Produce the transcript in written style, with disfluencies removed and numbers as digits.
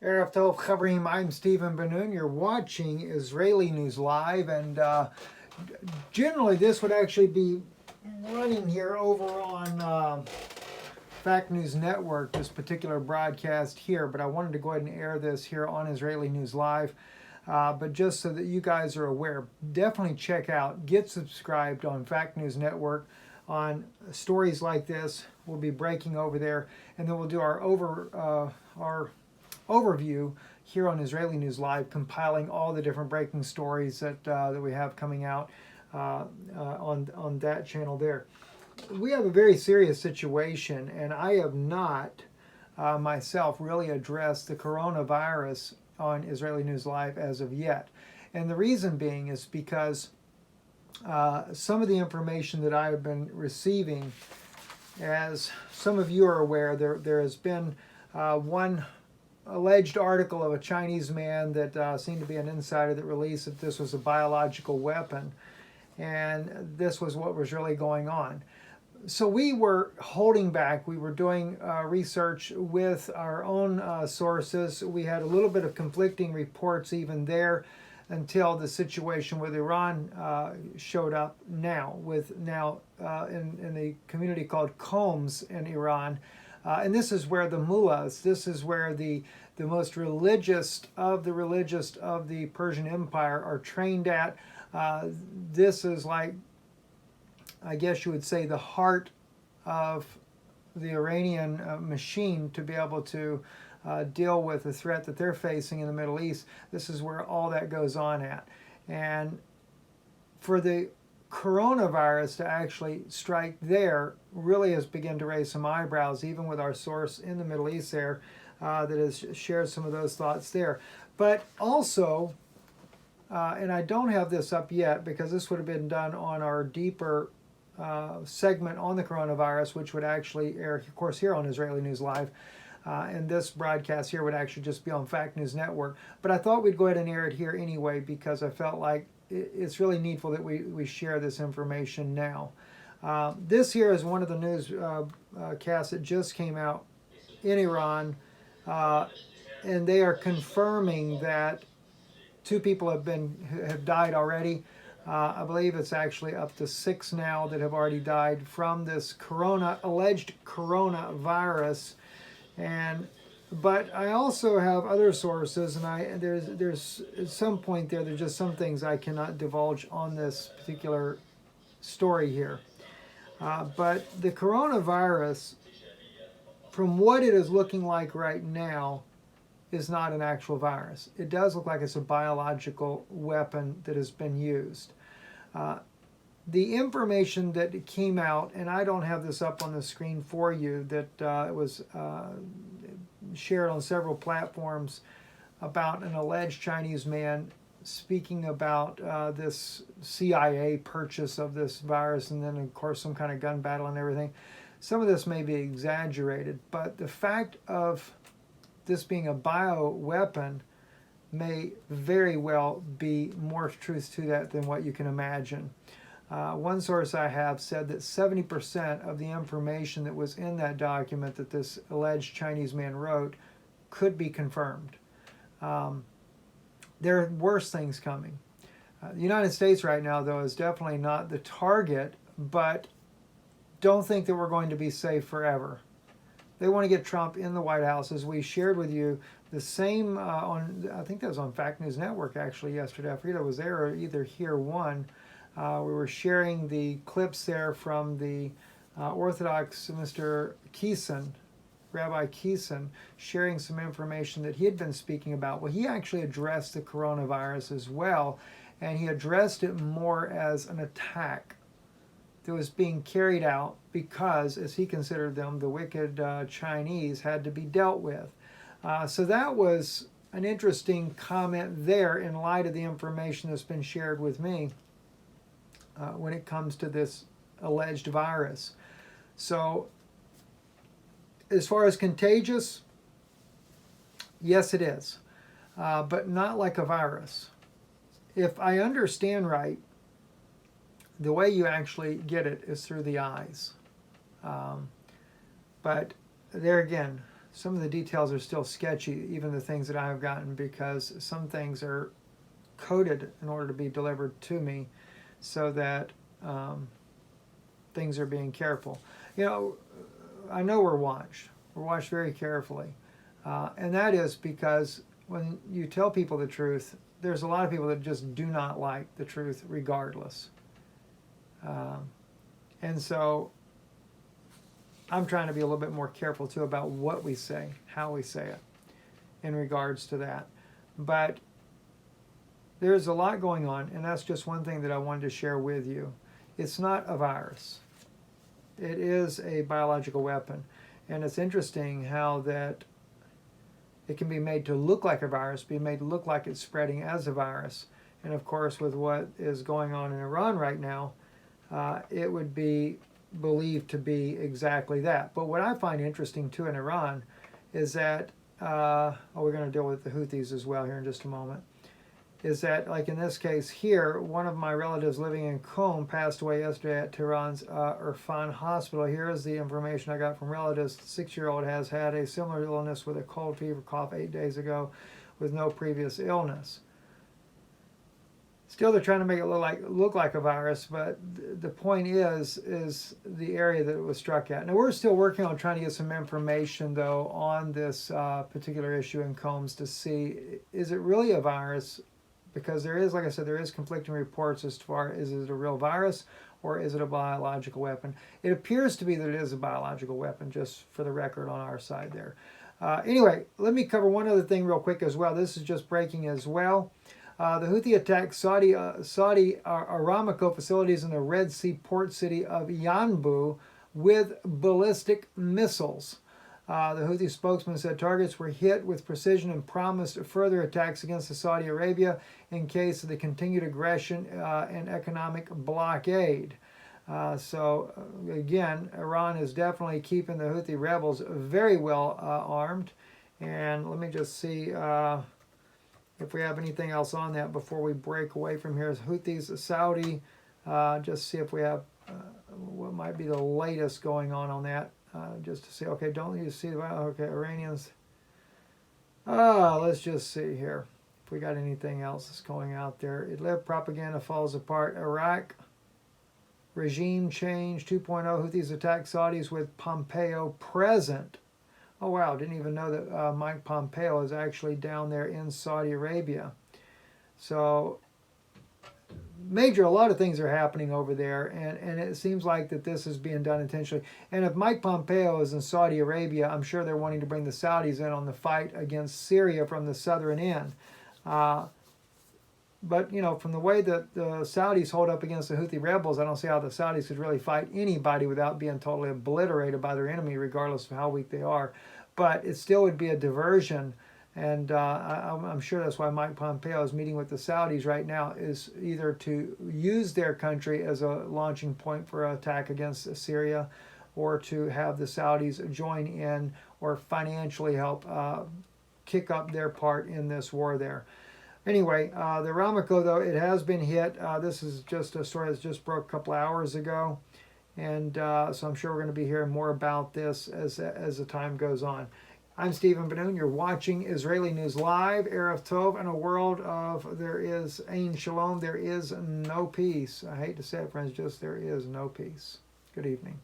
Erev Tov Chavrim, I'm Stephen Ben-Nun. You're watching Israeli News Live, and generally this would actually be running here over on Fact News Network, this particular broadcast here, but I wanted to go ahead and air this here on Israeli News Live. But just so that you guys are aware, definitely check out, get subscribed on Fact News Network on stories like this. We'll be breaking over there, and then we'll do our overview here on Israeli News Live, compiling all the different breaking stories that we have coming out on that channel there. We have a very serious situation, and I have not myself really addressed the coronavirus on Israeli News Live as of yet. And the reason being is because some of the information that I have been receiving, as some of you are aware, there has been one alleged article of a Chinese man that seemed to be an insider that released that this was a biological weapon, and this was what was really going on. So we were holding back. We were doing research with our own sources. We had a little bit of conflicting reports even there until the situation with Iran showed up now, in the community called Combs in Iran. And this is where the mullahs, this is where the most religious of the Persian Empire are trained at. This is like, I guess you would say, the heart of the Iranian machine to be able to deal with the threat that they're facing in the Middle East. This is where all that goes on at. And for the coronavirus to actually strike there really has begun to raise some eyebrows, even with our source in the Middle East there that has shared some of those thoughts there. But also, and I don't have this up yet because this would have been done on our deeper segment on the coronavirus, which would actually air, of course, here on Israeli News Live. And this broadcast here would actually just be on Fact News Network. But I thought we'd go ahead and air it here anyway because I felt like it's really needful that we share this information now. This here is one of the news casts that just came out in Iran, and they are confirming that two people have died already. I believe it's actually up to 6 now that have already died from this alleged coronavirus. But I also have other sources, and there's at some point there's just some things I cannot divulge on this particular story here. But the coronavirus, from what it is looking like right now, is not an actual virus. It does look like it's a biological weapon that has been used. The information that came out, and I don't have this up on the screen for you, that it was shared on several platforms about an alleged Chinese man speaking about this CIA purchase of this virus, and then of course some kind of gun battle and everything. Some of this may be exaggerated, but the fact of this being a bioweapon may very well be more truth to that than what you can imagine. One source I have said that 70% of the information that was in that document that this alleged Chinese man wrote could be confirmed. There are worse things coming. The United States right now, though, is definitely not the target, but don't think that we're going to be safe forever. They want to get Trump in the White House, as we shared with you. The same on, I think that was on Fact News Network actually yesterday. I forget if it was there or either here one. We were sharing the clips there from the Orthodox Mr. Keeson, Rabbi Keeson, sharing some information that he had been speaking about. Well, he actually addressed the coronavirus as well, and he addressed it more as an attack that was being carried out because, as he considered them, the wicked Chinese had to be dealt with. So that was an interesting comment there in light of the information that's been shared with me when it comes to this alleged virus. So as far as contagious, yes it is, but not like a virus. If I understand right, the way you actually get it is through the eyes. But there again, some of the details are still sketchy, even the things that I have gotten, because some things are coded in order to be delivered to me so that things are being careful. I know we're watched. We're watched very carefully. And that is because when you tell people the truth, there's a lot of people that just do not like the truth regardless. And so I'm trying to be a little bit more careful too about what we say, how we say it in regards to that. But there's a lot going on, and that's just one thing that I wanted to share with you. It's not a virus. It is a biological weapon. And it's interesting how that it can be made to look like a virus, be made to look like it's spreading as a virus. And of course, with what is going on in Iran right now, it would be believed to be exactly that. But what I find interesting too in Iran is that, we're going to deal with the Houthis as well here in just a moment, is that, like in this case here, one of my relatives living in Qom passed away yesterday at Tehran's Irfan Hospital. Here is the information I got from relatives. The 6-year-old has had a similar illness with a cold, fever, cough 8 days ago with no previous illness. Still, they're trying to make it look like a virus, but the point is the area that it was struck at. Now, we're still working on trying to get some information, though, on this particular issue in Combs to see, is it really a virus? Because there is, like I said, there is conflicting reports as far as, is it a real virus or is it a biological weapon? It appears to be that it is a biological weapon, just for the record on our side there. Anyway, let me cover one other thing real quick as well. This is just breaking as well. The Houthi attacked Saudi Aramco facilities in the Red Sea port city of Yanbu with ballistic missiles. The Houthi spokesman said targets were hit with precision and promised further attacks against Saudi Arabia in case of the continued aggression and economic blockade. Again, Iran is definitely keeping the Houthi rebels very well armed. And let me just see if we have anything else on that before we break away from here. Houthis, Saudi, just see if we have what might be the latest going on that. Just to see, okay, don't you see, okay, Iranians. Let's just see here if we got anything else that's going out there. Idlib propaganda falls apart. Iraq regime change 2.0. Houthis attack Saudis with Pompeo present. Oh wow, didn't even know that Mike Pompeo is actually down there in Saudi Arabia. So a lot of things are happening over there, and it seems like that this is being done intentionally. And if Mike Pompeo is in Saudi Arabia, I'm sure they're wanting to bring the Saudis in on the fight against Syria from the southern end. But, from the way that the Saudis hold up against the Houthi rebels, I don't see how the Saudis could really fight anybody without being totally obliterated by their enemy, regardless of how weak they are. But it still would be a diversion. And I'm sure that's why Mike Pompeo is meeting with the Saudis right now, is either to use their country as a launching point for an attack against Syria, or to have the Saudis join in or financially help kick up their part in this war there. Anyway, the Aramco, though, it has been hit. This is just a story that just broke a couple hours ago. And so I'm sure we're going to be hearing more about this as the time goes on. I'm Stephen Ben-Nun. You're watching Israeli News Live, Erev Tov, in a world of there is Ein Shalom, there is no peace. I hate to say it, friends, just there is no peace. Good evening.